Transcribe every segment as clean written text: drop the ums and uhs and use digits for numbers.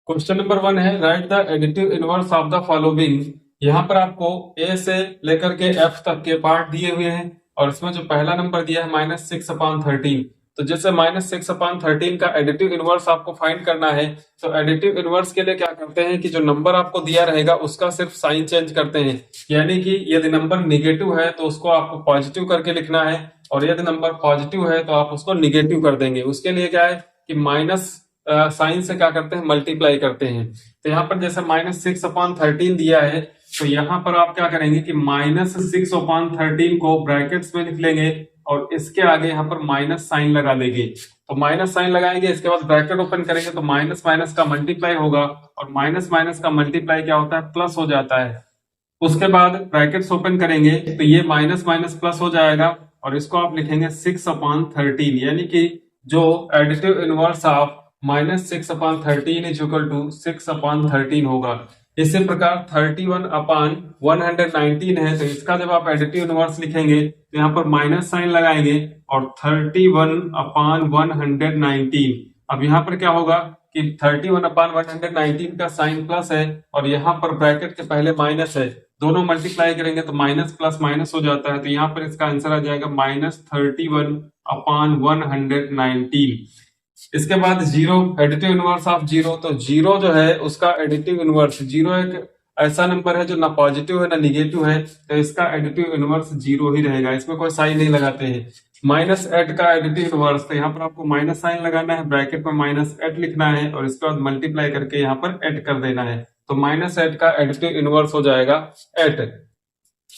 Question number 1 है right the additive inverse of the following. यहाँ पर आपको ए से लेकर के एफ तक के पार्ट दिए हुए हैं और इसमें जो पहला नंबर दिया है -6/13। तो जैसे -6/13 का एडिटिव इनवर्स आपको फाइंड करना है तो एडिटिव इनवर्स के लिए क्या करते हैं कि जो नंबर आपको दिया रहेगा उसका सिर्फ साइन चेंज करते हैं। यानी कि यदि नंबर निगेटिव है तो उसको आपको पॉजिटिव करके लिखना है और यदि नंबर पॉजिटिव है तो आप उसको निगेटिव कर देंगे। उसके लिए क्या है कि माइनस साइन से क्या करते हैं, मल्टीप्लाई करते हैं। तो यहाँ पर जैसे -6/13 दिया है तो यहाँ पर आप क्या करेंगे कि -6/13 को ब्रैकेट्स में लिख लेंगे और इसके आगे यहाँ पर माइनस साइन लगा देंगे। तो माइनस साइन लगाएंगे, इसके बाद ब्रैकेट ओपन करेंगे तो माइनस माइनस का मल्टीप्लाई होगा और माइनस माइनस का मल्टीप्लाई क्या होता है, प्लस हो जाता है। उसके बाद ब्रैकेट्स ओपन करेंगे तो ये माइनस माइनस प्लस हो जाएगा और इसको आप लिखेंगे 6/13, यानी कि जो additive inverse of -6/13 is equal to 6/13 होगा। इसी प्रकार 31/119 है तो इसका जब आप एडिटिव इनवर्स लिखेंगे तो यहाँ पर माइनस साइन लगाएंगे और 31/119। अब यहाँ पर क्या होगा कि 31/119 का साइन प्लस है और यहाँ पर ब्रैकेट के पहले माइनस है, दोनों मल्टीप्लाई करेंगे तो माइनस प्लस माइनस हो जाता है। तो यहाँ पर इसका आंसर आ जाएगा -31/119। इसके बाद zero, additive inverse of zero. तो जीरो जो है उसका एडिटिव इनवर्स, जीरो एक ऐसा नंबर है जो ना पॉजिटिव है ना निगेटिव है तो इसका एडिटिव इनवर्स जीरो ही रहेगा, इसमें कोई साइन नहीं लगाते हैं। -8 का एडिटिव इनवर्स, तो यहाँ पर आपको माइनस साइन लगाना है, ब्रैकेट में -8 लिखना है और इसके बाद मल्टीप्लाई करके यहाँ पर ऐड कर देना है। तो -8 का एडिटिव इनवर्स हो जाएगा 8।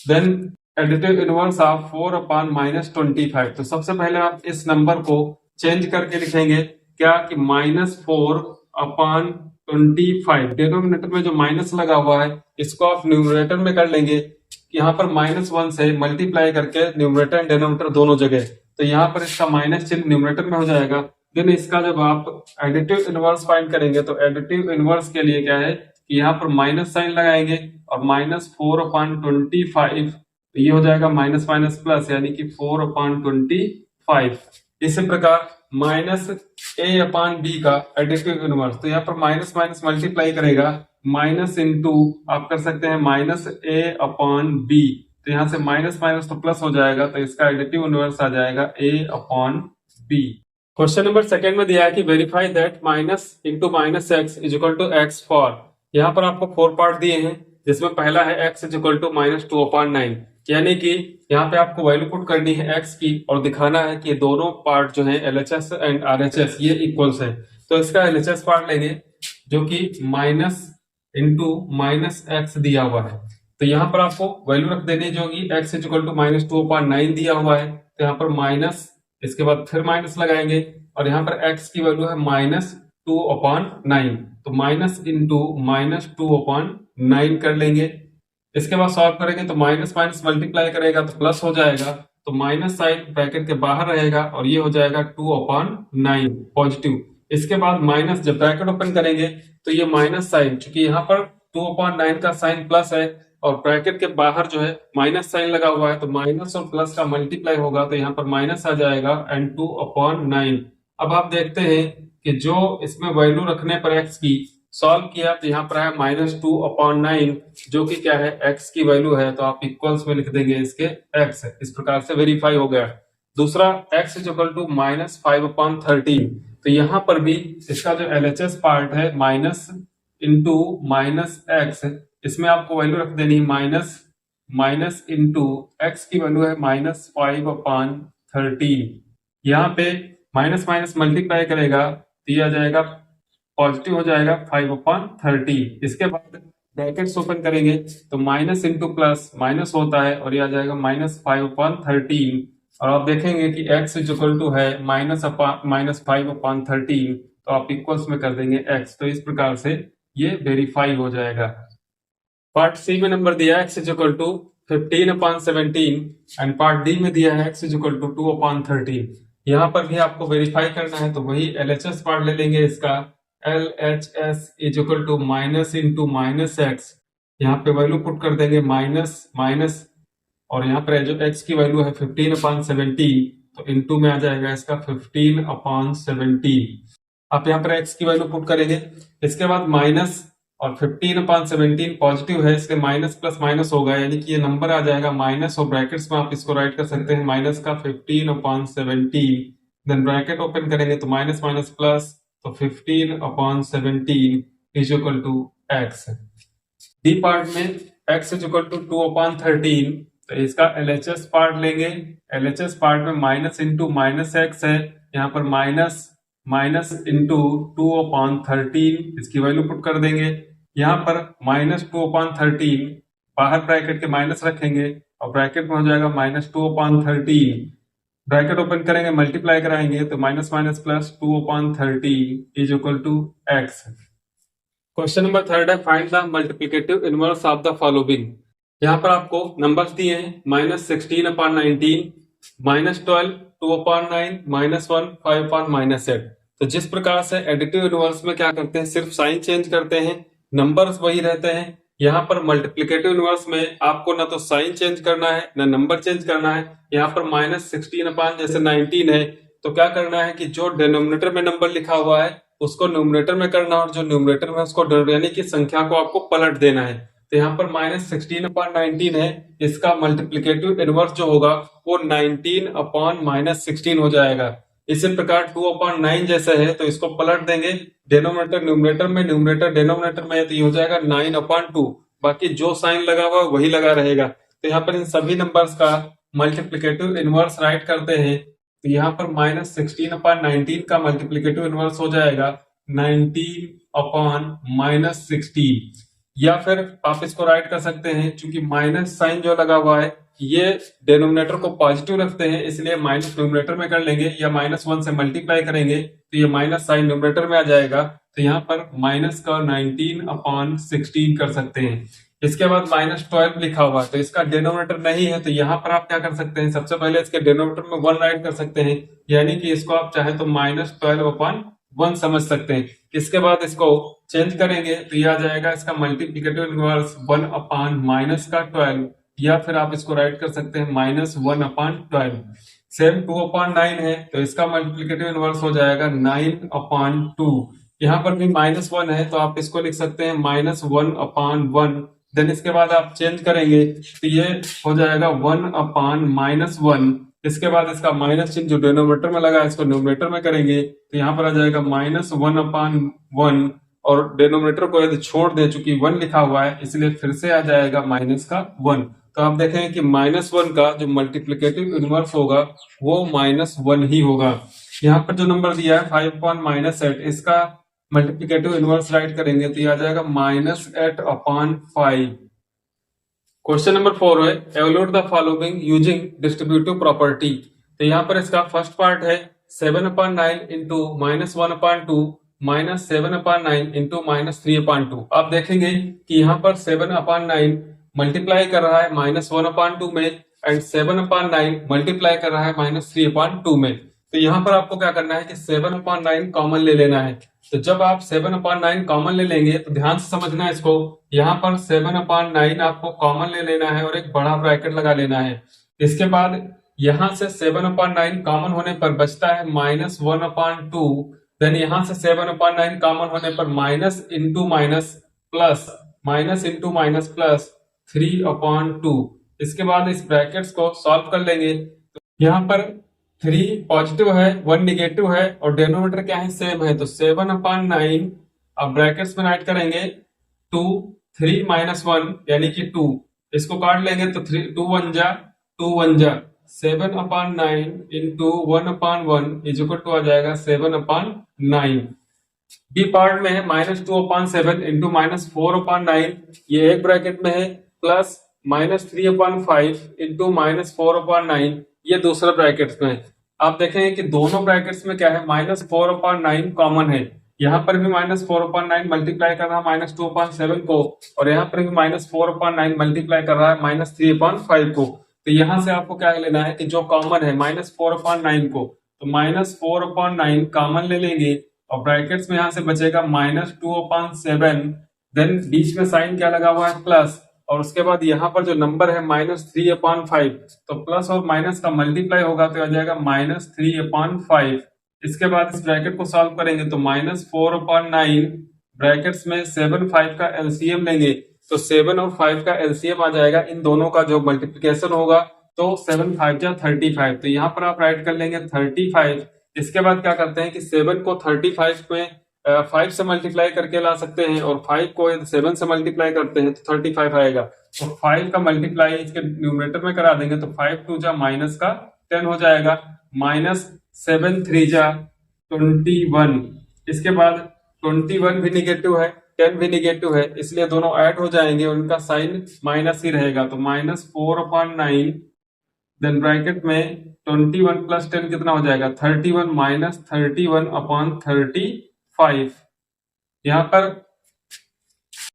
Then additive inverse of 4/-25। तो सबसे पहले आप इस नंबर को चेंज करके लिखेंगे क्या कि -4/25। डिनोमिनेटर में जो माइनस लगा हुआ है इसको आप न्यूमरेटर में कर लेंगे, यहाँ पर -1 से मल्टीप्लाई करके न्यूमरेटर एंड डिनोमिनेटर दोनों जगह। तो यहाँ पर इसका माइनस चिन्ह न्यूमरेटर में हो जाएगा। देन इसका जब आप एडिटिव इनवर्स फाइंड करेंगे तो एडिटिव इनवर्स के लिए क्या है कि यहाँ पर माइनस साइन लगाएंगे और -4/25, तो ये हो जाएगा माइनस माइनस प्लस यानी कि 4/25। इसी प्रकार -a/b का एडिटिव इनवर्स, तो यहाँ पर माइनस माइनस मल्टीप्लाई करेगा, माइनस इंटू आप कर सकते हैं -a/b। तो यहाँ से माइनस माइनस तो प्लस हो जाएगा तो इसका एडिटिव इनवर्स आ जाएगा a/b। क्वेश्चन नंबर सेकंड में दिया है कि verify that -x is equal to x for. यहाँ पर आपको 4 पार्ट दिए हैं जिसमें पहला है x इज इक्वल टू -2/9, यानी कि यहाँ पे आपको वैल्यू पुट करनी है x की और दिखाना है कि दोनों पार्ट जो है LHS एंड RHS ये इक्वल्स है। तो इसका LHS पार्ट लेंगे जो कि -x दिया हुआ है। तो यहाँ पर आपको वैल्यू रख देनी जो कि x इज इक्वल टू -2/9 दिया हुआ है तो यहाँ पर माइनस, इसके बाद फिर माइनस लगाएंगे और यहाँ पर x की वैल्यू है -2/9, तो माइनस इंटू -2/9 कर लेंगे। इसके बाद सॉल्व करेंगे तो माइनस माइनस मल्टीप्लाई करेगा तो प्लस हो जाएगा, तो माइनस साइन ब्रैकेट के बाहर रहेगा और ये हो जाएगा 2/9 पॉजिटिव। इसके बाद माइनस, जब ब्रैकेट ओपन करेंगे तो ये माइनस साइन, चूंकि यहाँ पर 2/9 का साइन प्लस है और ब्रैकेट के बाहर जो है माइनस साइन लगा हुआ है तो माइनस और प्लस का मल्टीप्लाई होगा तो यहाँ पर माइनस आ जाएगा एंड 2/9। अब आप देखते हैं कि जो इसमें वैल्यू रखने पर x की सॉल्व किया तो यहाँ पर है -2/9 जो कि क्या है x की वैल्यू है, तो आप इक्वल्स में लिख देंगे इसके x। इस प्रकार से वेरीफाई हो गया। दूसरा x इज इक्वल टू -5/13, तो यहाँ पर भी इसका जो LHS पार्ट है माइनस इंटू -x, इसमें आपको वैल्यू रख देनी माइनस इंटू x की वैल्यू है -5/13। यहाँ पे माइनस माइनस मल्टीप्लाई करेगा तो ये आ जाएगा पॉजिटिव हो जाएगा 5/13। इसके बाद ब्रैकेट्स ओपन करेंगे तो माइनस इंटू प्लस माइनस होता है और ये आ जाएगा -5/13 और आप देखेंगे कि x इज इक्वल टू है -5/13, तो आप इक्वल्स में कर देंगे x। तो इस प्रकार से ये वेरीफाई हो जाएगा। पार्ट सी में नंबर दिया है x is equal to 15/17 and part D में दिया है x इज इक्वल टू 2/13। यहाँ पर भी आपको वेरीफाई करना है तो वही LHS पार्ट ले लेंगे। इसका LHS is equal to minus into -x, यहाँ पे वैल्यू पुट कर देंगे माइनस माइनस और यहाँ पर जो x की वैल्यू है 15/17 तो इंटू में आ जाएगा इसका 15/17। आप यहाँ पर एक्स की वैल्यू पुट करेंगे। इसके बाद माइनस और 15/17 पॉजिटिव है, इसलिए माइनस प्लस माइनस होगा, यानी कि ये नंबर आ जाएगा माइनस, और ब्रैकेट्स में आप इसको राइट कर सकते हैं माइनस का 15/17, देन ब्रैकेट ओपन करेंगे तो माइनस माइनस प्लस, तो 15/17 is equal to x. D part में x इज इक्वल टू 2/13, तो इसका LHS पार्ट लेंगे। LHS पार्ट में माइनस इंटू माइनस एक्स है, यहाँ पर माइनस माइनस इंटू 2/13, इसकी वैल्यू पुट कर देंगे। यहाँ पर -2/13, बाहर ब्रैकेट के माइनस रखेंगे और ब्रैकेट में हो जाएगा -2/13, ब्रैकेट ओपन करेंगे मल्टीप्लाई कराएंगे तो minus minus plus 2/13 is equal to x. Question number third है, find the multiplicative inverse of the following. यहाँ पर आपको नंबर्स दिए हैं -16/19, -12, 2/9, -1, 5/8। तो जिस प्रकार से एडिटिव इनवर्स में क्या करते हैं, सिर्फ साइन चेंज करते हैं, नंबर्स वही रहते हैं। यहाँ पर मल्टीप्लिकेटिव इनवर्स में आपको ना तो साइन चेंज करना है ना नंबर चेंज करना है। यहाँ पर -16 जैसे 19 है, तो क्या करना है कि जो डिनोमिनेटर में नंबर लिखा हुआ है उसको न्यूमरेटर में करना, और जो न्यूमरेटर में उसको यानी कि संख्या को आपको पलट देना है। तो यहाँ पर -16/19 है, इसका मल्टीप्लिकेटिव इनवर्स जो होगा वो 19/-16 हो जाएगा। इसी प्रकार 2/9 जैसा है, तो इसको पलट देंगे, डिनोमिनेटर न्यूमरेटर में, न्यूमरेटर डिनोमिनेटर में, तो ये हो जाएगा 9/2। बाकी जो साइन लगा हुआ वही लगा रहेगा। तो यहाँ पर इन सभी नंबर्स का मल्टीप्लिकेटिव इनवर्स राइट करते हैं, तो यहाँ पर -16/19 का मल्टीप्लिकेटिव इनवर्स हो जाएगा 19/-16, या फिर आप इसको राइट कर सकते हैं, क्योंकि माइनस साइन जो लगा हुआ है ये डिनोमिनेटर को पॉजिटिव रखते हैं, इसलिए माइनस न्यूमरेटर में कर लेंगे, या -1 से मल्टीप्लाई करेंगे तो ये माइनस साइन न्यूमरेटर में आ जाएगा। तो यहाँ पर माइनस का 19/16 कर सकते हैं। इसके बाद -12 लिखा हुआ है, तो इसका डिनोमिनेटर नहीं है, तो यहाँ पर आप क्या कर सकते हैं, सबसे पहले इसके डिनोमिनेटर में 1 राइट कर सकते हैं, यानी कि इसको आप चाहे तो -12/1 समझ सकते हैं। इसके बाद इसको चेंज करेंगे तो यह आ जाएगा इसका मल्टीप्लिकेटिव इनवर्स 1/-12, या फिर आप इसको राइट कर सकते हैं -1/12। सेम 2/9 है, तो इसका मल्टीप्लिकेटिव इनवर्स हो जाएगा 9/2। यहाँ पर भी -1 है, तो आप इसको लिख सकते हैं -1/1। देन इसके बाद आप चेंज करेंगे तो ये हो जाएगा 1/-1। इसके बाद इसका माइनस चिन्ह जो डिनोमिनेटर में लगा है इसको न्यूमरेटर में करेंगे, तो यहाँ पर आ जाएगा -1/1, और डिनोमिनेटर को यदि छोड़ दे, चूंकि 1 लिखा हुआ है इसलिए फिर से आ जाएगा -1। तो आप देखेंगे कि -1 का जो मल्टीप्लिकेटिव इनवर्स होगा वो -1 ही होगा। यहाँ पर जो नंबर दिया है 5/-8, इसका मल्टीप्लिकेटिव इनवर्स राइट करेंगे तो ये आ जाएगा -8/5। क्वेश्चन नंबर 4 है, evaluate the following using distributive property. तो यहाँ पर इसका फर्स्ट पार्ट है 7/9 इंटू -1/2 -7/9 इंटू -3/2। आप देखेंगे कि यहाँ पर 7/9 मल्टीप्लाई कर रहा है -1/2 में, एंड 7/9 मल्टीप्लाई कर रहा है -3/2 में। तो यहाँ पर आपको क्या करना है कि 7/9 कॉमन ले लेना है। तो जब आप 7/9 कॉमन ले लेंगे तो ध्यान से समझना है इसको, यहाँ पर 7/9 आपको कॉमन ले लेना है और एक बड़ा ब्रैकेट लगा लेना है। इसके बाद यहाँ से 7/9 कॉमन होने पर बचता है -1/2। देन यहाँ से 7/9 कॉमन होने पर minus into minus plus, minus into minus plus 3/2। इसके बाद इस ब्रैकेट्स को सॉल्व कर लेंगे, तो यहाँ पर 3 पॉजिटिव है, 1 निगेटिव है, और डिनोमिनेटर क्या है, सेम है, तो 7/9 अब ब्रैकेट्स में राइट करेंगे 2, 3 -1 यानी कि 2, इसको काट लेंगे तो 3 2 1 जा 2 1 जा 7/9 इंटू 1/1 इज इक्वल टू आ जाएगा 7/9। बी पार्ट में है -2/7 इंटू -4/9, ये एक ब्रैकेट में है, प्लस -3/5 इंटू -4/9, ये दूसरा ब्रैकेट्स में है। आप देखेंगे कि दोनों ब्रैकेट्स में क्या है, -4/9 कॉमन है। यहाँ पर भी -4/9 मल्टीप्लाई कर रहा है -2/7 को, और यहाँ पर भी -4/9 मल्टीप्लाई कर रहा है -3/5 को। तो यहाँ से आपको क्या लेना है कि जो कॉमन है -4/9 को, तो -4/9 कॉमन ले लेंगे, और ब्रैकेट्स में यहाँ से बचेगा -2/7। देन बीच में साइन क्या लगा हुआ है, प्लस, और उसके बाद यहाँ पर जो नंबर है -3/5, तो प्लस और माइनस का मल्टीप्लाई होगा तो आ जाएगा -3/5। इसके बाद इस ब्रैकेट को सॉल्व करेंगे तो -4/9 ब्रैकेट्स में 7 5 का एलसीएम लेंगे तो 7 और 5 का एलसीएम आ जाएगा। इन दोनों का जो मल्टीप्लिकेशन होगा तो 7 5 जा 35। तो यहाँ पर आप राइट कर लेंगे 35। इसके बाद क्या करते हैं कि 7 को 35 में 5 से मल्टीप्लाई करके ला सकते हैं और 5 को 7 से मल्टीप्लाई करते हैं तो 35 आएगा। तो 5 का मल्टीप्लाई इसके न्यूमरेटर में करा देंगे तो 5 2 जा माइनस का 10 हो जाएगा, -7 3 जा 21। इसके बाद 21 भी निगेटिव है, 10 भी निगेटिव है, इसलिए दोनों ऐड हो जाएंगे, उनका साइन माइनस ही रहेगा। तो -4/9 देन ब्रैकेट में 21 + 10 कितना हो जाएगा 31 -31/35। यहाँ पर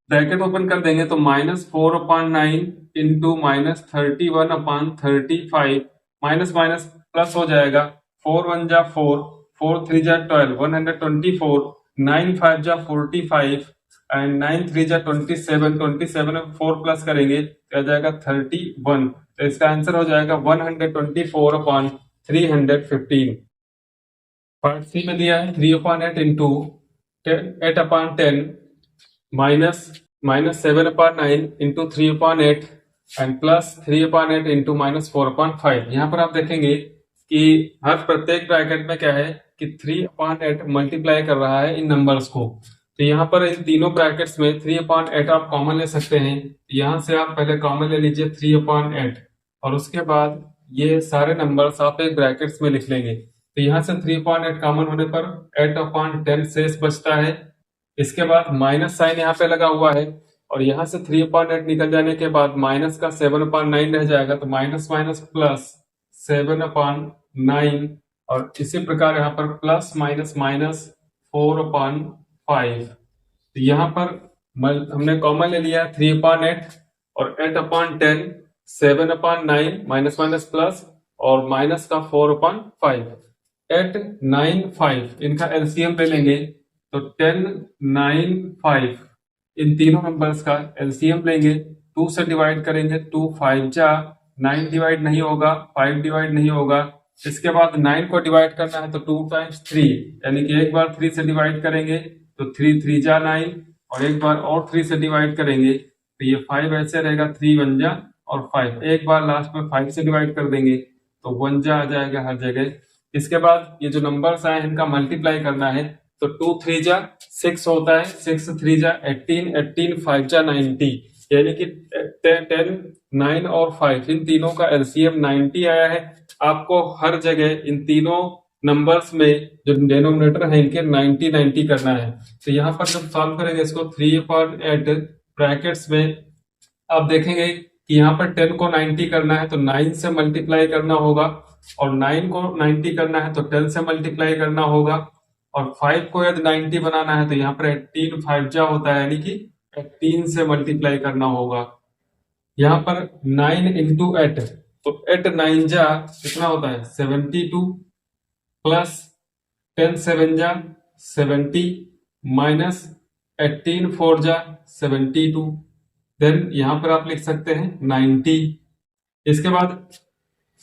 ब्रैकेट ओपन कर देंगे तो -4/9 इंटू -31/35 माइनस माइनस प्लस हो जाएगा। 4 1 जा 4, 4 3 जा 12, 124, 9 5 जा 45 एंड 9 3 जा 27, 27 में 4 प्लस करेंगे तो आ जाएगा 31। तो इसका आंसर हो जाएगा 124/315। पार्ट सी में दिया है 3/8 into 8/10 -7/9 into 3/8 and plus 3/8 into -4/5। यहाँ पर आप देखेंगे कि हर प्रत्येक ब्रैकेट में क्या है कि 3/8 मल्टीप्लाई कर रहा है इन नंबर्स को। तो यहाँ पर इन तीनों ब्रैकेट्स में 3/8 आप कॉमन ले सकते हैं। यहाँ से आप पहले कॉमन ले लीजिए 3/8 और उसके बाद ये सारे नंबर्स आप एक ब्रैकेट्स में लिख लेंगे। तो यहाँ से 3/8 कॉमन होने पर 8/10 शेष बचता है। इसके बाद माइनस साइन यहाँ पे लगा हुआ है और यहाँ से 3/8 निकल जाने के बाद माइनस का 7/9 रह जाएगा। तो माइनस माइनस प्लस 7/9 और इसी प्रकार यहाँ पर प्लस माइनस माइनस 4/5। तो यहाँ पर हमने कॉमन ले लिया 3/8 और 8/10, 7/9 माइनस माइनस प्लस और माइनस का 4/5, 8 9 5 इनका एलसीएम ले लेंगे तो 10 9 5 इन तीनों नंबर्स का एलसीएम लेंगे। 2 से डिवाइड करेंगे 2 5 जा 9 डिवाइड नहीं होगा, 5 डिवाइड नहीं होगा। इसके बाद 9 को डिवाइड करना है तो 2 × 3 यानी कि एक बार 3 से डिवाइड करेंगे तो 3 3 जा 9 और एक बार और 3 से डिवाइड करेंगे तो ये 5 ऐसे रहेगा, 3 1 जा और 5। एक बार लास्ट में 5 से डिवाइड कर देंगे तो 1 जा आ जाएगा हर जगह। इसके बाद ये जो नंबर्स आए इनका मल्टीप्लाई करना है तो 2 3 जा 6 होता है, 6 3 जा 18, 18 5 जा 90 यानी कि 10 9 और 5 इन तीनों का एलसीएम 90 आया है। आपको हर जगह इन तीनों नंबर्स में जो डिनोमिनेटर है इनके 90 90 करना है। तो यहाँ पर जब सॉल्व करेंगे इसको 3/8 ब्रैकेट्स में आप देखेंगे कि यहाँ पर 10 को 90 करना है तो 9 से मल्टीप्लाई करना होगा और 9 को 90 करना है तो 10 से मल्टीप्लाई करना होगा और 5 को यदि 90 बनाना है तो यहाँ पर 18 5 जा होता है यानी कि 18 से मल्टीप्लाई करना होगा। यहाँ पर 9 इंटू 8 तो 8 9 जा कितना होता है 72 प्लस 10 7 जा 70 माइनस 18 4 जा 72 देन यहाँ पर आप लिख सकते हैं 90। इसके बाद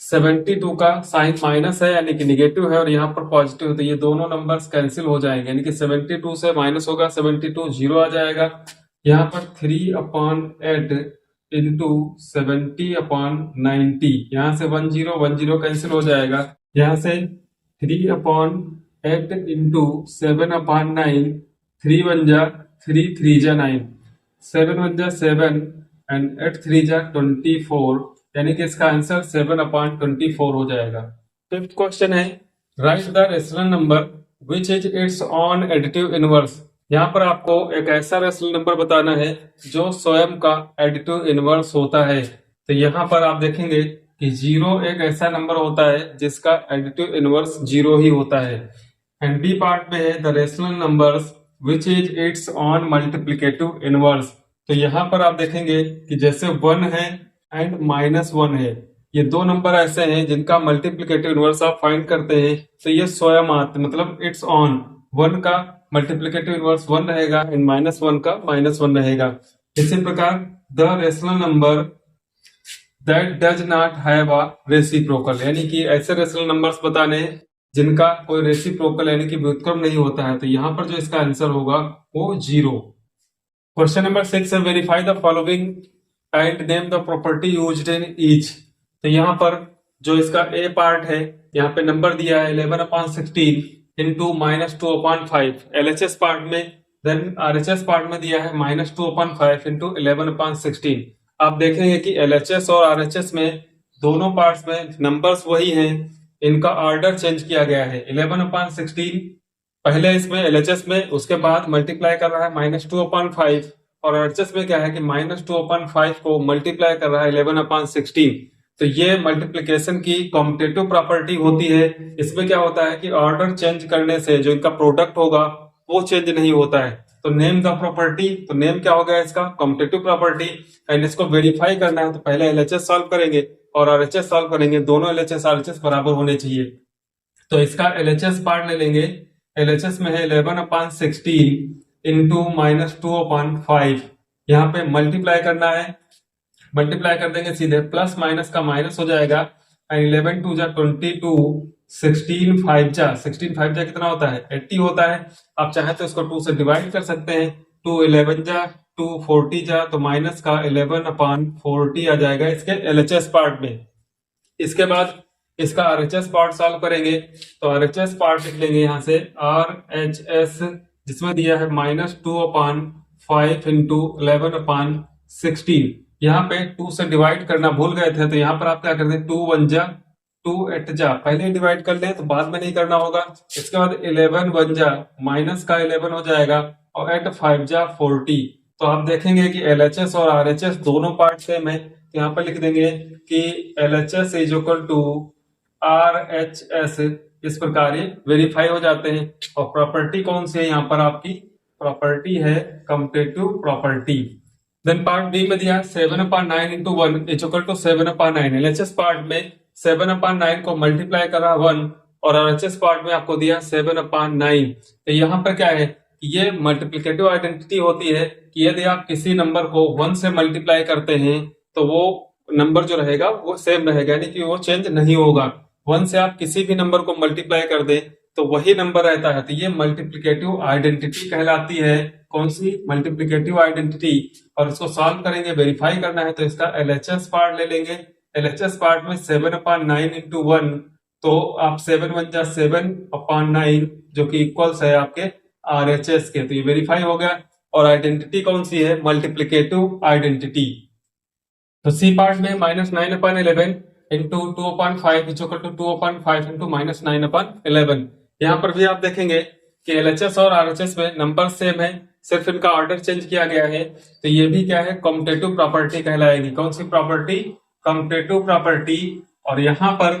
72 का साइन माइनस है यानी कि निगेटिव है और यहाँ पर पॉजिटिव है तो ये दोनों नंबर्स कैंसिल हो जाएंगे यानी कि 72 से माइनस होगा 72 0 आ जाएगा। यहाँ पर 3/8 इंटू 70/90 यहाँ से 1 0 1 0 कैंसिल हो जाएगा। यहाँ से 3/8 इंटू 7/9 3 1 जा 3 3 जा 9 7 1 जा 7 एंड 8 3 जा 24 यानी कि इसका आंसर 7/24 हो जाएगा। फिफ्थ क्वेश्चन है right the rational number which is it's on additive inverse. यहाँ पर आपको एक ऐसा रेशनल नंबर बताना है जो स्वयं का एडिटिव इनवर्स होता है। तो यहाँ पर आप देखेंगे कि 0 एक ऐसा नंबर होता है जिसका एडिटिव इनवर्स 0 ही होता है। एंड बी पार्ट में है the rational numbers which is it's on multiplicative inverse. तो यहाँ पर आप देखेंगे कि जैसे 1 है एंड -1 है, ये दो नंबर ऐसे हैं जिनका मल्टीप्लिकेटिव इनवर्स आप फाइंड करते हैं तो ये स्वयं मतलब इट्स ऑन 1 का मल्टीप्लिकेटिव इनवर्स 1 रहेगा एंड -1 का -1 रहेगा। इसी प्रकार the rational number that does not have a reciprocal यानी कि ऐसे रेशनल नंबर्स बताने जिनका कोई रेसिप्रोकल यानी कि व्युत्क्रम नहीं होता है, तो यहाँ पर जो इसका आंसर होगा वो 0। क्वेश्चन नंबर 6 है verify the following and name the property used in each. तो यहाँ पर जो इसका ए पार्ट है, यहाँ पे नंबर दिया है 11/16 इंटू -2/5 LHS पार्ट में, देन RHS पार्ट में दिया है -2/5 इंटू 11/16। आप देखेंगे कि LHS और RHS में दोनों पार्ट्स में नंबर्स वही हैं, इनका ऑर्डर चेंज किया गया है। 11/16 पहले इसमें LHS में, उसके बाद मल्टीप्लाई कर रहा है -2/5, और RHS में क्या है कि -2/5 को मल्टीप्लाई कर रहा है 11/16। तो ये मल्टीप्लिकेशन की कॉम्पिटेटिव प्रॉपर्टी होती है। इसमें क्या होता है कि ऑर्डर चेंज करने से जो इनका प्रोडक्ट होगा वो चेंज नहीं होता है। तो नेम द प्रॉपर्टी, तो नेम क्या हो गया इसका, कॉम्पिटेटिव प्रॉपर्टी। एंड इसको वेरीफाई करना है तो पहले LHS सॉल्व करेंगे और RHS सॉल्व करेंगे, दोनों LHS RHS बराबर होने चाहिए। तो इसका LHS पार्ट ले लेंगे, LHS में है 11/16 इंटू -2/5, यहाँ पे मल्टीप्लाई करना है, मल्टीप्लाई कर देंगे सीधे, प्लस माइनस का माइनस हो जाएगा, 11 2 जा 22, 16 5 जा, 16 5 जा कितना होता है 80 होता है। आप चाहे तो इसको 2 से डिवाइड कर सकते हैं, 2 11 जा 2 40 जा, तो माइनस का 11/40 आ जाएगा इसके LHS पार्ट में। इसके बाद इसका RHS पार्ट सॉल्व करेंगे, तो RHS पार्ट लिख लेंगे यहाँ से RHS, जिसमें दिया है -2/5 इंटू 11/16। यहाँ पे 2 से डिवाइड करना भूल गए थे, तो यहाँ पर आप क्या करते हैं 2 1 जा 2 8 जा, पहले ही डिवाइड कर लें तो बाद में नहीं करना होगा। इसके बाद 11 1 जा, माइनस का 11 हो जाएगा, और 8 5 जा 40। तो आप देखेंगे कि LHS और RHS दोनों पार्ट सेम है, तो यहाँ पर लिख देंगे कि LHS is equal to RHS। इस प्रकार ये वेरीफाई हो जाते हैं। और प्रॉपर्टी कौन सी है यहाँ पर, आपकी प्रॉपर्टी है competitive property. Then part B में दिया 7/9 into 1 is equal to 7/9। LHS part में 7/9 को मल्टीप्लाई करा 1, और RHS पार्ट में आपको दिया 7/9। तो यहाँ पर क्या है, ये मल्टीप्लिकेटिव आइडेंटिटी होती है कि यदि आप किसी नंबर को 1 से मल्टीप्लाई करते हैं तो वो नंबर जो रहेगा वो सेम रहेगा, यानी कि वो चेंज नहीं होगा। 1 से आप किसी भी नंबर को मल्टीप्लाई कर दें तो वही नंबर रहता है। तो ये मल्टीप्लिकेटिव आइडेंटिटी कहलाती है। कौन सी, मल्टीप्लिकेटिव आइडेंटिटी। और इसको सॉल्व करेंगे, वेरीफाई करना है, तो इसका LHS पार्ट ले लेंगे। LHS पार्ट में 7/9 इंटू 1, तो आप 7 1 जा 7/9, जो कि इक्वल्स है आपके RHS के। तो ये वेरीफाई हो गया। और आइडेंटिटी कौन सी है, मल्टीप्लिकेटिव आइडेंटिटी। तो सी पार्ट में -9/11 into 2/5 is equal to 2/5 into -9/11। यहाँ पर भी आप देखेंगे कि LHS और RHS में नंबर सेम है, सिर्फ इनका ऑर्डर चेंज किया गया है। तो ये भी क्या है, कॉम्पिटेटिव प्रॉपर्टी कहलाएगी। कौन सी प्रॉपर्टी, कॉम्पिटेटिव प्रॉपर्टी। और यहाँ पर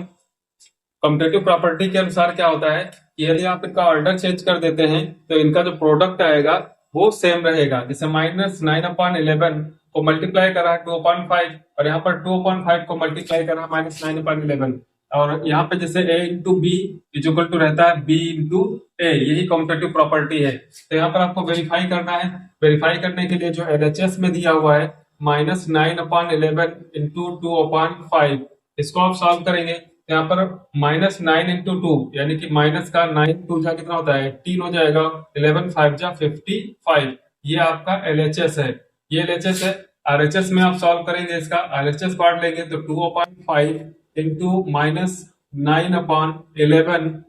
कॉम्पिटेटिव प्रॉपर्टी के अनुसार क्या होता है कि यदि आप इनका ऑर्डर चेंज कर देते हैं तो इनका जो प्रोडक्ट आएगा वो सेम रहेगा। जैसे -9/11 को मल्टीप्लाई करा है 2/5, और यहाँ पर 2/5 को मल्टीप्लाई करा है -9/11। और यहाँ पे जैसे a into B is equal to रहता है b इंटू ए, यही कॉम्पिटेटिव प्रॉपर्टी है। तो यहाँ पर आपको वेरीफाई करना है। वेरीफाई करने के लिए जो LHS में दिया हुआ है -9/11 इंटू 2/5, इसको आप सॉल्व करेंगे। यहाँ पर -9 इंटू 2, यानी कि माइनस का 9 2 जा कितना होता है 18 हो जाएगा, 11 5 जा 55। ये आपका LHS है, ये LHS है। RHS में आप सॉल्व करेंगे, इसका RHS पार्ट लेंगे तो 2/5 इंटू -9/11,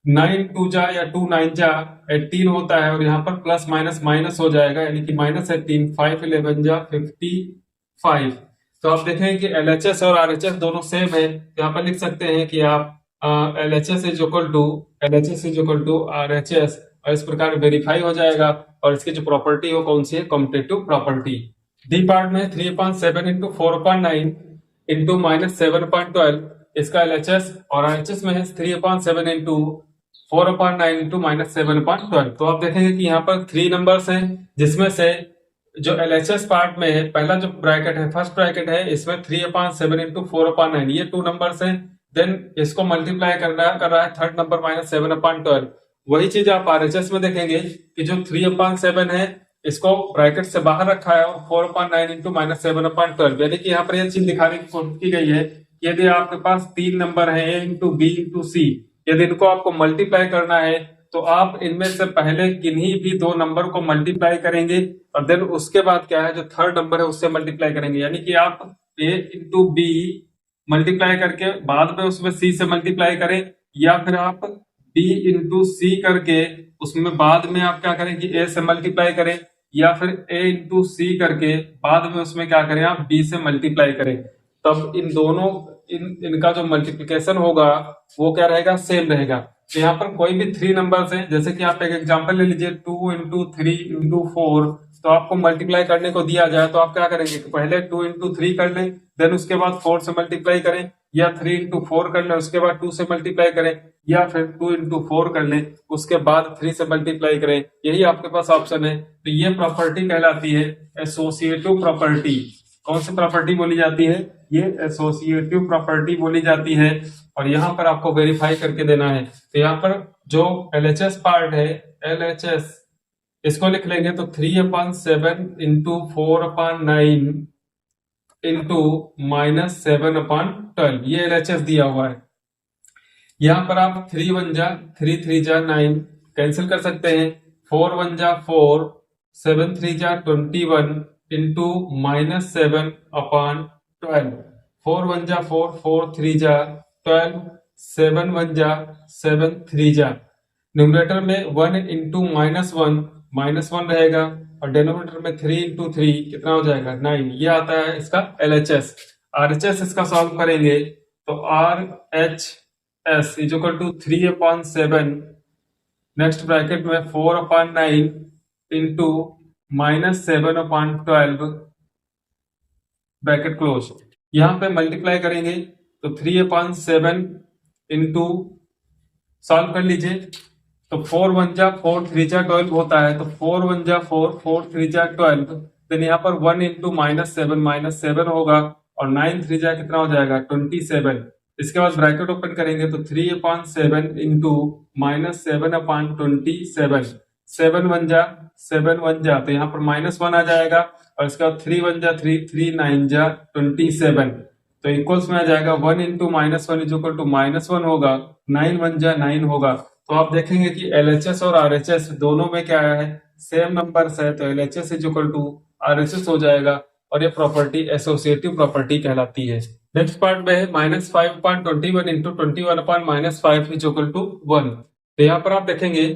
9 2 जा या 2 9 जा 18 होता है, और यहाँ पर प्लस माइनस माइनस हो जाएगा, यानी कि -18, 5 11 जा 55। तो आप देखें कि LHS और RHS दोनों सेम है। यहाँ पर लिख सकते हैं कि आप LHS is equal to RHS, और इस प्रकार वेरीफाई हो जाएगा। और इसकी जो प्रॉपर्टी हो कौन सी है, कॉम्पिटेटिव प्रॉपर्टी। डी पार्ट में 3/7 इंटू 4/9 इंटू -7/12, इसका LHS, और RHS में है 3/7 इंटू 4/9 इंटू -7/12। तो आप देखेंगे कि यहाँ पर 3 नंबर्स हैं, जिसमें से जो LHS पार्ट में है, पहला जो ब्रैकेट है, फर्स्ट ब्रैकेट है, इसमें 3/7 इंटू 4/9, ये 2 नंबर्स हैं। देन इसको मल्टीप्लाई कर रहा है थर्ड नंबर -7/12। वही चीज आप RHS में देखेंगे कि जो 3/7 है इसको ब्रैकेट से बाहर रखा है, और 4/9 इंटू -7/12, यानी कि यहाँ पर यह चीज दिखाने की कोशिश की गई है कि यदि आपके पास 3 नंबर है A into B into C, यदि इनको आपको मल्टीप्लाई करना है तो आप इनमें से पहले किन्हीं भी दो नंबर को मल्टीप्लाई करेंगे और देन उसके बाद क्या है जो थर्ड नंबर है उससे मल्टीप्लाई करेंगे, यानी कि आप a इंटू बी मल्टीप्लाई करके बाद में उसमें c से मल्टीप्लाई करें, या फिर आप b इंटू सी करके उसमें बाद में आप क्या करें कि a से मल्टीप्लाई करें, या फिर a इंटू सी करके बाद में उसमें क्या करें आप b से मल्टीप्लाई करें। तब इन दोनों इनका जो मल्टीप्लिकेशन होगा वो क्या रहेगा, सेम रहेगा। तो यहाँ पर कोई भी थ्री नंबर्स हैं, जैसे कि आप एक एग्जांपल ले लीजिए 2 इंटू 3 इंटू 4, तो आपको मल्टीप्लाई करने को दिया जाए तो आप क्या करेंगे कि पहले 2 इंटू 3 कर लें, देन उसके बाद 4 से मल्टीप्लाई करें, या 3 इंटू 4 कर लें उसके बाद 2 से मल्टीप्लाई करें, या फिर 2 इंटू 4 कर लें उसके बाद 3 से मल्टीप्लाई करें। यही आपके पास ऑप्शन है। तो ये प्रॉपर्टी कहलाती है एसोसिएटिव प्रॉपर्टी। कौन सी प्रॉपर्टी बोली जाती है, ये एसोसिएटिव प्रॉपर्टी बोली जाती है। और यहाँ पर आपको वेरीफाई करके देना है। तो यहाँ पर जो LHS पार्ट है, LHS इसको लिख लेंगे तो 3/7 इंटू 4/9 इंटू -7/12, ये LHS दिया हुआ है। यहाँ पर आप 3 1 जा 3 3 जा 9 कैंसिल कर सकते हैं, 4 1 जा 4, 7 3 जा 21 इंटू -7/12, 4 1 जा 4, 4 3 जा 12, 7 1 जा 7 3 जा। न्यूमरेटर में 1 इंटू -1 रहेगा और डिनोमिनेटर में 3 इंटू 3 कितना हो जाएगा 9। ये आता है इसका LHS। RHS इसका सॉल्व करेंगे तो RHS is equal to 3/7 next bracket में 4/9 इंटू -7/12 ब्रैकेट क्लोज। यहां पे मल्टीप्लाई करेंगे तो 3/7 इंटू सॉल्व कर लीजिए तो 4 1 जा 4, 3 जा 12 होता है, तो 4 1 जा 4, 4 3 जा 12, देन यहाँ पर 1 इंटू -7 होगा और 9 3 जा कितना हो जाएगा 27। इसके बाद ब्रैकेट ओपन करेंगे तो 3/7 इंटू -7/27, 7 1 जा 7 1 जा तो यहाँ पर -1 आ जाएगा और इसके बाद 3 1 जा 3, 3 9 जा 27, तो इक्वल्स में आ जाएगा 1 इंटू -1 इज इक्वल टू -1 होगा, 9 1 जा 9 होगा। तो आप देखेंगे कि LHS और RHS दोनों में क्या है, सेम नंबर्स है, तो LHS is equal to RHS हो जाएगा और ये प्रॉपर्टी एसोसिएटिव प्रॉपर्टी कहलाती है। नेक्स्ट पार्ट में है -5/21 इंटू 21/-5 इज इक्वल टू 1। तो यहाँ पर आप देखेंगे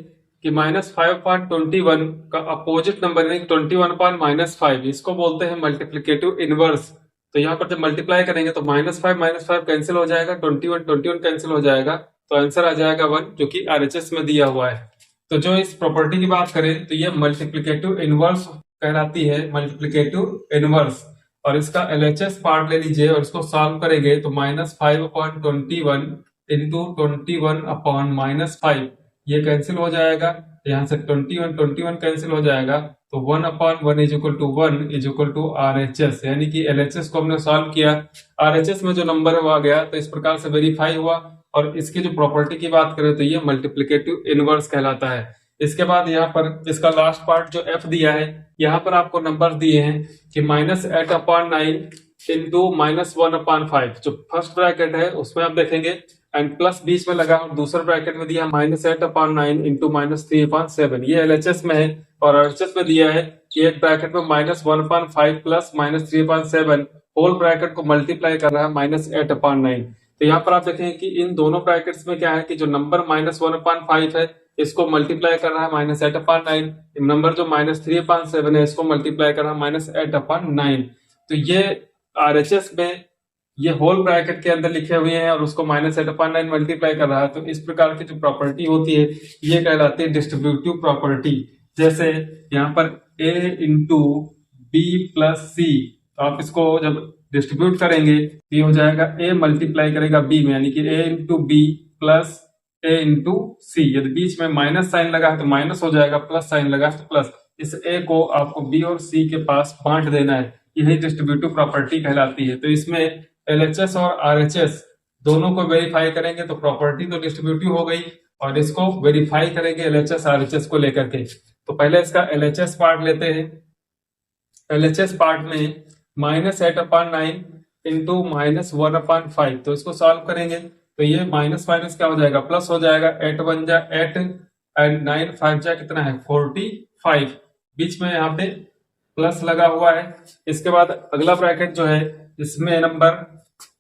कि -5/21 का अपोजिट नंबर यानी 21/-5 इसको बोलते हैं मल्टीप्लिकेटिव इनवर्स। तो यहाँ पर जब मल्टीप्लाई करेंगे तो -5 कैंसिल हो जाएगा, 21 कैंसिल हो जाएगा, तो आंसर आ जाएगा 1 जो कि RHS में दिया हुआ है। तो जो इस प्रॉपर्टी की बात करें तो ये मल्टीप्लिकेटिव इनवर्स कहलाती है, मल्टीप्लिकेटिव इनवर्स। और इसका LHS पार्ट ले लीजिए और इसको सॉल्व करेंगे तो -5/21 इंटू 21/-5 ये कैंसिल हो जाएगा, यहाँ से 21 कैंसिल हो जाएगा, तो 1/1 is equal to 1 is equal to RHS, यानी कि LHS को हमने सॉल्व किया, RHS में जो नंबर है वो आ गया, तो इस प्रकार से वेरीफाई हुआ। और इसकी जो प्रॉपर्टी की बात करें तो ये मल्टीप्लिकेटिव इनवर्स कहलाता है। इसके बाद यहाँ पर इसका लास्ट पार्ट जो F दिया है, यहाँ पर आपको नंबर दिए हैं कि -8/9 इंटू -1/5, जो फर्स्ट ब्रैकेट है उसमें आप देखेंगे एंड प्लस बीच में लगा और दूसरे ब्रैकेट में दिया -8/9 इंटू -3/7, ये LHS में है। और RHS में दिया है कि एक ब्रैकेट में -1/5 प्लस -3/7 होल ब्रैकेट को मल्टीप्लाई कर रहा है -8/9। तो यहाँ पर आप देखेंगे कि इन दोनों ब्रैकेट्स में क्या है कि जो नंबर -1/5 है इसको मल्टीप्लाई कर रहा है -8/9, नंबर जो -3/7 है इसको मल्टीप्लाई कर रहा है -8/9। तो ये RHS में ये होल ब्रैकेट के अंदर लिखे हुए हैं और उसको -8/9 मल्टीप्लाई कर रहा है। तो इस प्रकार की जो प्रॉपर्टी होती है ये कहलाती है डिस्ट्रीब्यूटिव प्रॉपर्टी। जैसे यहाँ पर A इंटू बी प्लस सी, तो आप इसको जब डिस्ट्रीब्यूट करेंगे तो ये हो जाएगा A मल्टीप्लाई करेगा B में, यानी कि A into B plus A into C. यदि बीच में माइनस साइन लगा है तो माइनस हो जाएगा, प्लस साइन लगा है तो प्लस। इस A को आपको B और C के पास बांट देना है, यही डिस्ट्रीब्यूटिव प्रॉपर्टी कहलाती है। तो इसमें LHS और RHS दोनों को वेरीफाई करेंगे तो प्रॉपर्टी तो डिस्ट्रीब्यूटिव हो गई, और इसको वेरीफाई करेंगे LHS RHS को लेकर के। तो पहले इसका LHS पार्ट लेते हैं। LHS पार्ट में -8/9 इंटू -1/5, तो इसको सॉल्व करेंगे तो ये माइनस माइनस क्या हो जाएगा, प्लस हो जाएगा। 8 1 जा 8 एंड 9 5 जा कितना है 45, बीच में यहाँ पे प्लस लगा हुआ है। इसके बाद अगला ब्रैकेट जो है इसमें नंबर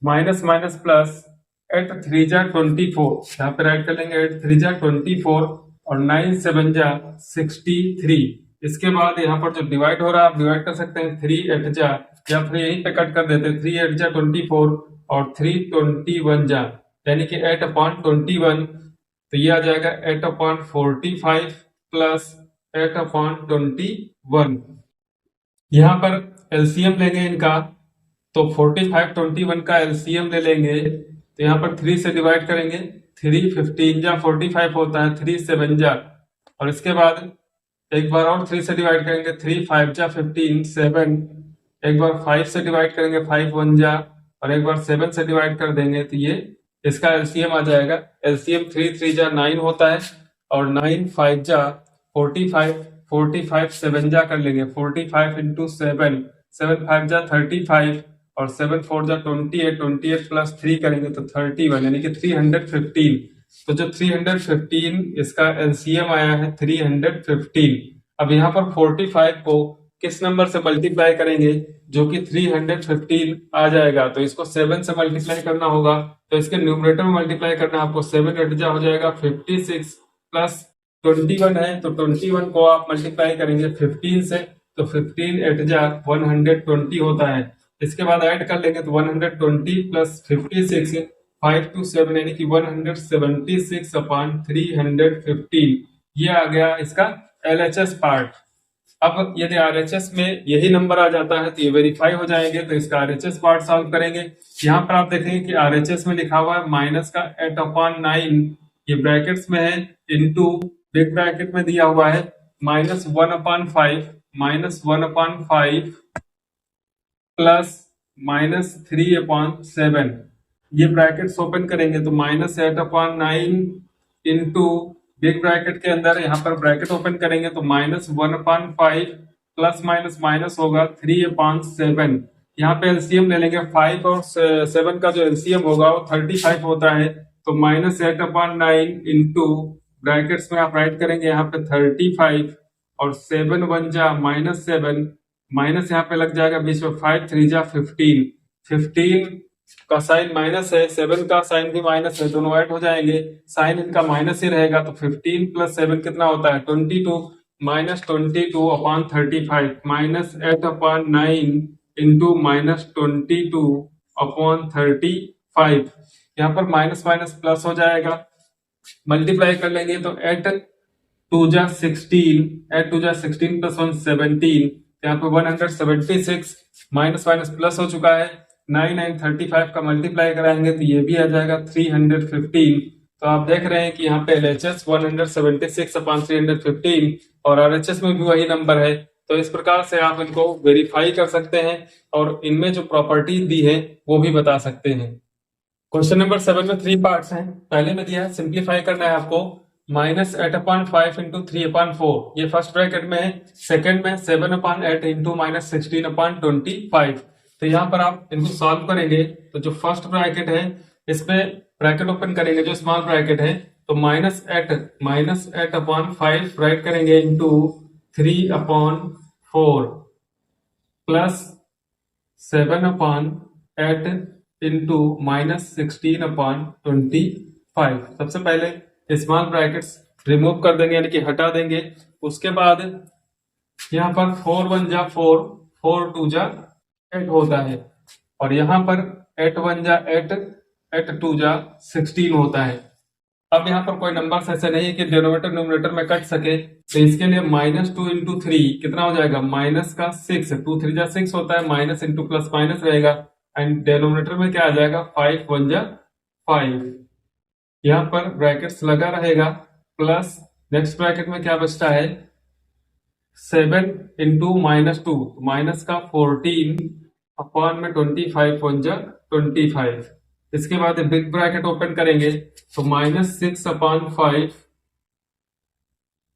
माइनस माइनस प्लस 8 3 जा 24, यहाँ पे राइट कर लेंगे 8 3 जा 24 और 9 7 जा 63। इसके बाद यहाँ पर जो डिवाइड हो रहा है आप डिवाइड कर सकते हैं 3 8 जा, या फिर यहीं पे कट कर देते हैं 3 8 जा 24 और 3 21 जा, यानी कि 8 अपॉन 21। तो ये आ जाएगा 8 अपॉन 45 प्लस 8 अपॉन 21। यहाँ पर एलसीएम लेंगे इनका, तो 45 21 का एलसीएम ले लेंगे, तो यहाँ पर 3 से डिवाइड करेंगे, 3 15 जा 45 होता है, 3 7 जा, और इसके बाद एक बार और 3 से डिवाइड करेंगे, 3 5 जा 15 7, एक बार 5 से डिवाइड करेंगे, 5 1 जा, और एक बार 7 से डिवाइड कर देंगे, तो ये इसका एलसीएम आ जाएगा। एलसीएम 3 3 जा 9 होता है, और 9 5 जा 45, 45 7 जा कर लेंगे, 45 इंटू 7, 7 5 जा 35, और 7 4 जा 28, 28 प्लस 3 करेंगे तो 31, यानी कि 315। तो जो 315 इसका एलसीएम आया है 315। अब यहाँ पर 45 को किस नंबर से मल्टीप्लाई करेंगे जो कि 315 आ जाएगा, तो इसको 7 से मल्टीप्लाई करना होगा, तो इसके न्यूमरेटर में मल्टीप्लाई करना आपको, 7 8 जा हो जाएगा 56 प्लस 21 है, तो 21 को आप मल्टीप्लाई करेंगे 15 से, तो 15 8 जा 120 होता है। इसके बाद ऐड कर लेंगे तो 120 प्लस 56 5 to 7, यानी कि 176 अपॉन 315। ये आ गया इसका एलएचएस पार्ट। अब यदि आरएचएस में यही नंबर आ जाता है तो ये वेरीफाई हो जाएंगे, तो इसका आरएचएस पार्ट सॉल्व करेंगे। यहाँ पर आप देखेंगे कि आरएचएस में लिखा हुआ है माइनस का 8 अपॉन 9, ये ब्रैकेट्स में है, इनटू बिग ब्रैकेट में दिया हुआ है minus 1 upon 5, minus 1 upon 5 plus minus 3 upon 7। ये ब्रैकेट्स ओपन करेंगे तो minus 8 upon 9 into big bracket के अंदर यहाँ पर ब्रैकेट ओपन करेंगे तो minus 1 upon 5 plus minus minus होगा 3 अपॉन 7। यहाँ पे एलसीएम ले लेंगे, 5 और 7 का जो एलसीएम होगा वो 35 होता है, तो माइनस 8 अपॉन 9 इंटू ब्रैकेट्स में आप राइट करेंगे यहाँ पे 35, और 7 1 जा माइनस 7, माइनस यहाँ पे लग जाएगा बीच में, 5 3 जा 15, 15 का साइन माइनस है, 7 का साइन भी माइनस है, दोनों ऐड हो जाएंगे, साइन इनका माइनस ही रहेगा, तो 15 प्लस 7 कितना होता है 22, minus 22 upon 35, minus 8 upon 9 into minus 22 upon 35। यहाँ पर माइनस माइनस प्लस हो जाएगा, मल्टीप्लाई कर लेंगे तो 8 2 जा 16, 8 2 जा 16 प्लस 1 17, यहाँ पे 176, माइनस माइनस प्लस हो चुका है, 9 9 35 का मल्टीप्लाई कराएंगे तो ये भी आ जाएगा 315। तो आप देख रहे हैं कि यहाँ पे एलएचएस 176 अपॉन 315 और आरएचएस में भी वही नंबर है। तो इस प्रकार से आप इनको वेरीफाई कर सकते हैं और इनमें जो प्रॉपर्टी दी है वो भी बता सकते हैं। क्वेश्चन नंबर 7 में 3 पार्ट्स हैं। पहले में दिया है सिंप्लीफाई करना है आपको, माइनस 8 अपॉन 5 इंटू 3 अपॉन 4, ये फर्स्ट ब्रैकेट में है। सेकंड में 7 अपॉन 8 इंटू माइनस 16 अपॉन 25। तो यहाँ पर आप इनको सॉल्व करेंगे तो जो फर्स्ट ब्रैकेट है इसमें ब्रैकेट ओपन करेंगे जो स्मॉल ब्रैकेट है, तो माइनस 8 अपॉन 5 राइट करेंगे into 3 upon 4 plus 7 upon 8 into minus 16 upon 25। सबसे पहले स्मॉल ब्रैकेट्स रिमूव कर देंगे यानी कि हटा देंगे। उसके बाद यहाँ पर 4 1 जा 4, 4 2 जा 8 होता है, और यहाँ पर 8 1 जा 8, 8 2 जा 16 होता है। अब यहाँ पर कोई नंबर ऐसे नहीं है कि डिनोमिनेटर न्यूमरेटर में कट सके, तो इसके लिए माइनस 2 इंटू 3 कितना हो जाएगा, माइनस का 6, 2 3 जा 6 होता है, माइनस इंटू प्लस माइनस रहेगा, एंड डिनोमिनेटर में क्या आ जाएगा 5 1 जा 5। यहाँ पर ब्रैकेट्स लगा रहेगा, प्लस नेक्स्ट ब्रैकेट में क्या बचता है 7 इंटू माइनस 2, माइनस का 14 अपॉन में 25 1 जा 25। इसके बाद बिग ब्रैकेट ओपन करेंगे तो minus 6 upon 5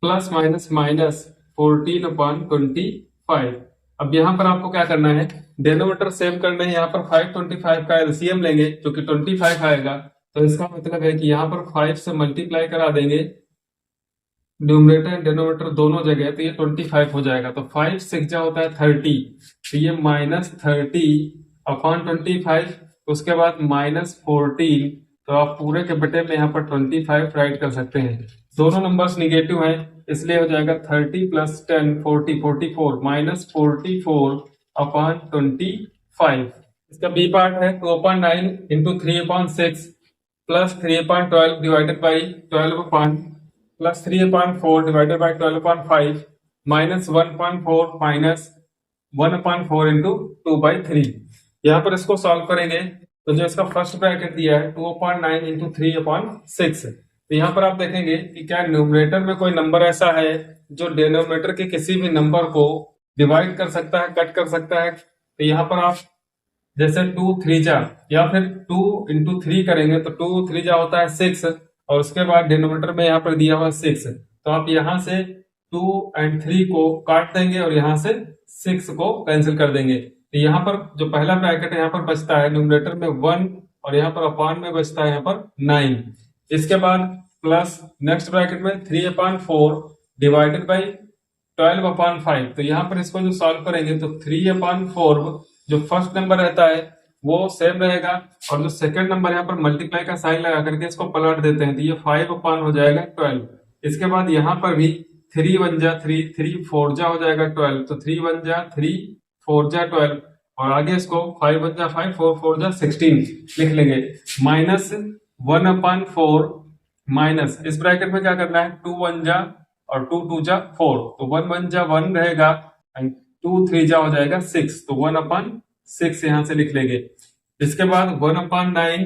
plus minus minus 14 upon 25। अब यहाँ पर आपको क्या करना है, डिनोमिनेटर सेम करना है। यहाँ पर 525 का एलसीएम लेंगे जो कि 25 आएगा, तो इसका मतलब है कि यहाँ पर 5 से मल्टीप्लाई करा देंगे न्यूमरेटर एंड डिनोमिनेटर दोनों जगह, तो ये 25 हो जाएगा। तो 5 6 जा होता है 30, तो ये -30 अपॉन 25, उसके बाद -14, तो आप पूरे के बटे में यहाँ पर 25 राइट कर सकते हैं। दोनों नंबर्स निगेटिव हैं, इसलिए हो जाएगा 30 + 10 40 44 -44 अपॉन 25। इसका बी पार्ट है 2/9 into 3/6 plus 3/12 divided by 12 plus 3/4 divided by 12/5 minus 1/4 minus 1/4 into 2/3। यहाँ पर इसको सॉल्व करेंगे तो जो इसका फर्स्ट ब्रैकेट दिया है 2/9 इंटू 3/6, तो यहाँ पर आप देखेंगे कि क्या न्यूमरेटर में कोई नंबर ऐसा है जो डिनोमिनेटर के किसी भी नंबर को डिवाइड कर सकता है, कट कर सकता है। तो यहाँ पर आप जैसे 2 3 जा या फिर 2 इंटू 3 करेंगे तो 2 3 जा होता है 6, और उसके बाद डिनोमिनेटर में यहाँ पर दिया हुआ 6, तो आप यहाँ से 2 और 3 को काट देंगे और यहाँ से 6 को कैंसिल कर देंगे। तो यहाँ पर जो पहला ब्रैकेट है यहाँ पर बचता है न्यूमरेटर में 1, और यहाँ पर अपॉन में बचता है यहाँ पर 9। इसके बाद प्लस नेक्स्ट ब्रैकेट में 3/4 डिवाइडेड बाई 12/5, तो यहाँ पर इसको जो सॉल्व करेंगे तो 3/4 जो फर्स्ट नंबर रहता है वो सेम रहेगा, और जो सेकंड नंबर यहाँ पर मल्टीप्लाई का साइन लगा करके इसको पलट देते हैं तो ये 5/, हो जाएगा 12। इसके बाद यहाँ पर भी 3 1 जा 3 3 4 जा हो जाएगा 12, तो 3 1 जा 3 4 जा 12, और आगे इसको 5 1 जा 5 4 4 जा 16 लिख लेंगे। -1/4 माइनस इस ब्रैकेट में क्या करना है 2 1 जा और 2 2 जा 4, तो 1 1 जा 1 रहेगा एंड 2 3 जा हो जाएगा 6, तो 1/6 यहां से लिख लेंगे। इसके बाद 1/9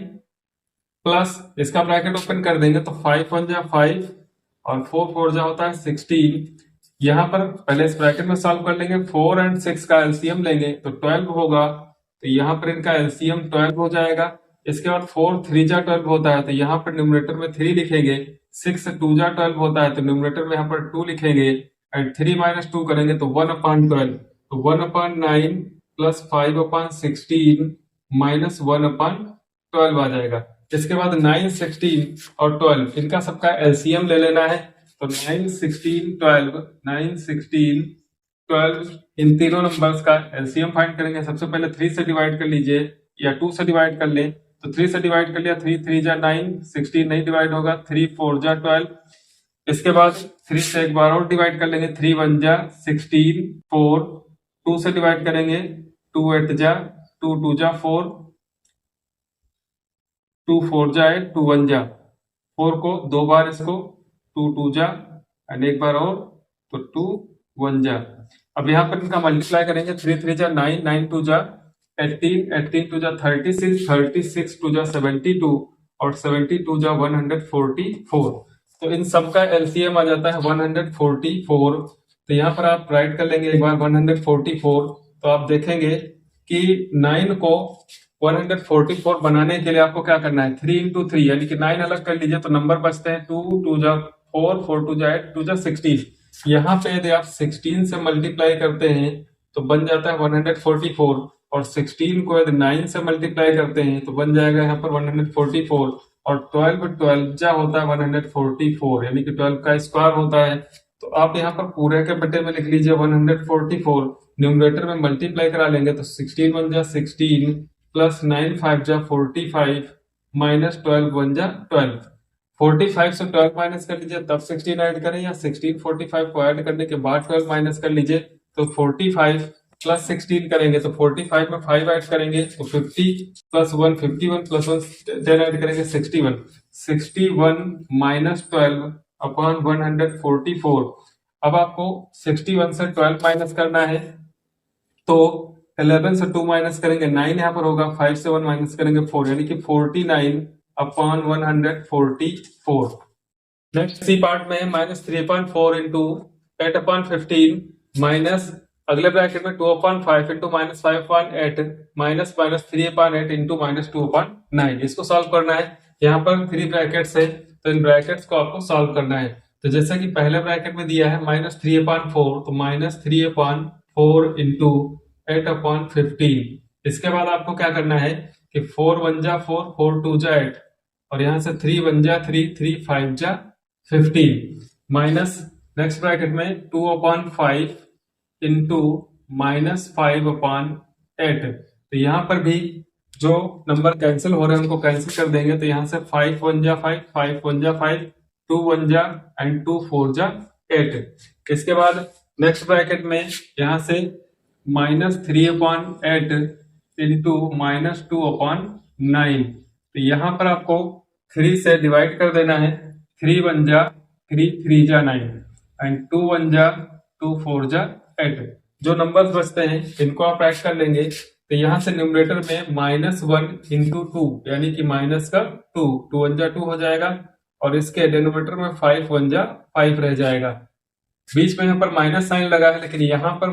प्लस इसका ब्रैकेट ओपन कर देंगे तो 5 1 जा 5 और 4 4 जा होता है 16। यहाँ पर पहले इस ब्रैकेट में सॉल्व कर लेंगे, 4 और 6 का एलसीएम लेंगे तो 12 होगा, तो यहाँ पर इनका एलसीएम 12 हो जाएगा। इसके बाद 4 3 जा 12 होता है तो यहाँ पर न्यूमरेटर में 3 लिखेंगे, 6 2 जा 12 होता है तो न्यूमरेटर में यहाँ पर 2 लिखेंगे, एंड 3 - 2 करेंगे तो 1/12, तो 1/9 प्लस 5/16 माइनस 1/12 आ जाएगा। इसके बाद 9 16 और 12 इनका सबका एलसीएम ले लेना है, तो 9 16 12 9 16 12 इन तीनों नंबर्स का एलसीएम फाइंड करेंगे। सबसे पहले 3 से डिवाइड कर लीजिए या 2 से डिवाइड कर ले, तो 3 से डिवाइड कर लिया, 3 3 जा 9 16 नहीं डिवाइड होगा, 3 4 जा 12। इसके बाद 3 से एक बार और डिवाइड कर लेंगे, 3 1 जा 16 4, 2 से डिवाइड करेंगे 2 8 जा 2 2 जा 4, 2 4 जा 8 2 1 जा 4 को 2 बार इसको 2 2 जा एंड एक बार और तो 2 1 जा। अब यहाँ पर इनका मल्टीप्लाई करेंगे, 3 3 जा 9 9 2 जा 18 18 2 जा 36 36 2 जा 72 और 72 जा 144, तो इन सब का एलसीएम आ जाता है 144। तो यहाँ पर आप राइट कर लेंगे एक बार 144, तो आप देखेंगे कि 9 को 144 बनाने के लिए आपको क्या करना है 3 इंटू 3 यानी कि 9 अलग कर लीजिए तो नंबर बचते हैं 2 2 जा 4 4 2 जा 8 2 जा 16। यहाँ पे यदि आप 16 से मल्टीप्लाई करते हैं तो बन जाता है 144, और 16 को यदि 9 से मल्टीप्लाई करते हैं तो बन जाएगा यहाँ पर 144, और 12 12 जा होता है 144 यानी कि 12 का स्क्वायर होता है। तो आप यहाँ पर पूरे के बटे में लिख लीजिए 144, न्यूमरेटर में मल्टीप्लाई करा लेंगे तो 16 1 जा 16 प्लस 9 5 जा 45 माइनस 12 1 जा 12। 45 से 12 माइनस कर लीजिए तब 16 ऐड करें, या 16 45 को ऐड करने के बाद 12 माइनस कर लीजिए तो 45 प्लस 16 करेंगे तो 45 में 5 ऐड करेंगे तो 50 प्लस 1 51 प्लस 1 10 ऐड करेंगे 61 61 माइनस 12 अपॉन 144। अब आपको 61 से 12 माइनस करना है तो 11 से 2 माइनस करेंगे 9 यहाँ पर होगा, 5 से 1 माइनस करेंगे 4 यानी कि 49 अपॉन 144। नेक्स्ट सी पार्ट में -3/4 इंटू 8/15 माइनस अगले ब्रैकेट में 2/5 इंटू -5/8 माइनस -3/8 इंटू -2/9। इसको सॉल्व करना है, यहाँ पर 3 ब्रैकेट्स है तो इन ब्रैकेट्स को आपको सॉल्व करना है। तो जैसा कि पहले ब्रैकेट में दिया है -3/4 तो -3/4 इंटू 8/15। इसके बाद आपको क्या करना है कि 4 1 जा 4 4 2 जा 8 और यहाँ से 3 1 जा 3, 3 5 जा 15 माइनस नेक्स्ट ब्रैकेट में 2/5 इंटू -5/8। तो यहाँ पर भी जो नंबर कैंसिल हो रहे हैं उनको कैंसिल कर देंगे। तो यहाँ से 5 1 जा 5, 5 1 जा 5, 2 1 जा एंड 2 4 जा 8। इसके बाद नेक्स्ट ब्रैकेट में यहाँ से -3/8 इंटू -2/9। तो यहाँ पर आपको 3 से डिवाइड कर देना है। 3 1 जा 3, 3 जा 9 एंड 2 1 जा 2 4 जा 8। जो नंबर्स बचते हैं इनको आप ऐड कर लेंगे। तो यहाँ से न्यूमरेटर में -1 इंटू 2 यानी कि माइनस का 2, 2 1 जा 2 हो जाएगा और इसके डिनोमिनेटर में 5 1 जा 5 रह जाएगा। बीच में यहाँ पर माइनस साइन लगा है लेकिन यहाँ पर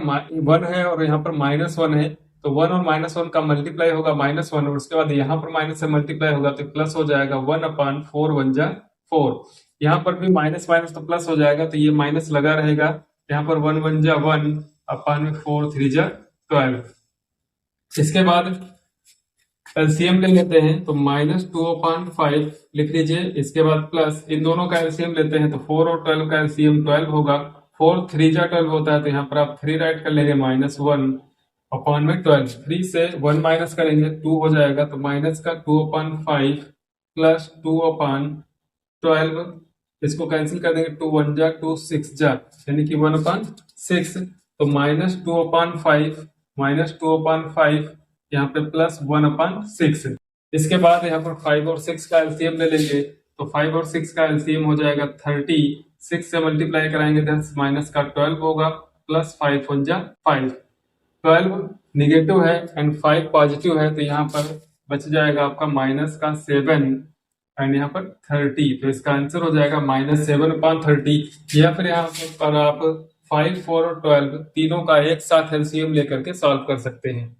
1 है और यहाँ पर -1 है, तो 1 और -1 का मल्टीप्लाई होगा -1 और उसके बाद यहाँ पर माइनस से मल्टीप्लाई होगा तो प्लस हो जाएगा 1/4 1 जा 4। यहाँ पर भी माइनस माइनस तो प्लस हो जाएगा तो ये माइनस लगा रहेगा। यहाँ पर 1 1 जा 1/4 3 जा 12। इसके बाद एलसीएम ले लेते हैं तो -2/5 लिख लीजिए। इसके बाद प्लस इन दोनों का एलसीएम लेते हैं तो 4 और 12 का एलसीएम 12 होगा। 4 3 जा 12 होता है तो यहाँ पर आप 3 राइट कर लेंगे -1/12। 3 से 1 माइनस करेंगे 2 हो जाएगा तो माइनस का 2/5 प्लस 2/12। इसको कैंसिल कर देंगे 2 1 जा 2 6 जा यानी कि 1/6। तो -2/5 यहाँ पे प्लस 1/6। इसके बाद यहाँ पर 5 और 6 का एलसीएम ले लेंगे तो 5 और 6 का एलसीएम हो जाएगा 30। 6 से मल्टीप्लाई कराएंगे 10 माइनस का 12 होगा प्लस 5 1 जा 5। 12 निगेटिव है एंड 5 पॉजिटिव है तो यहाँ पर बच जाएगा आपका माइनस का 7 एंड यहाँ पर 30। तो इसका आंसर हो जाएगा -7/30 या फिर यहाँ पर आप 5 4 और 12 तीनों का एक साथ एलसीएम लेकर के सॉल्व कर सकते हैं।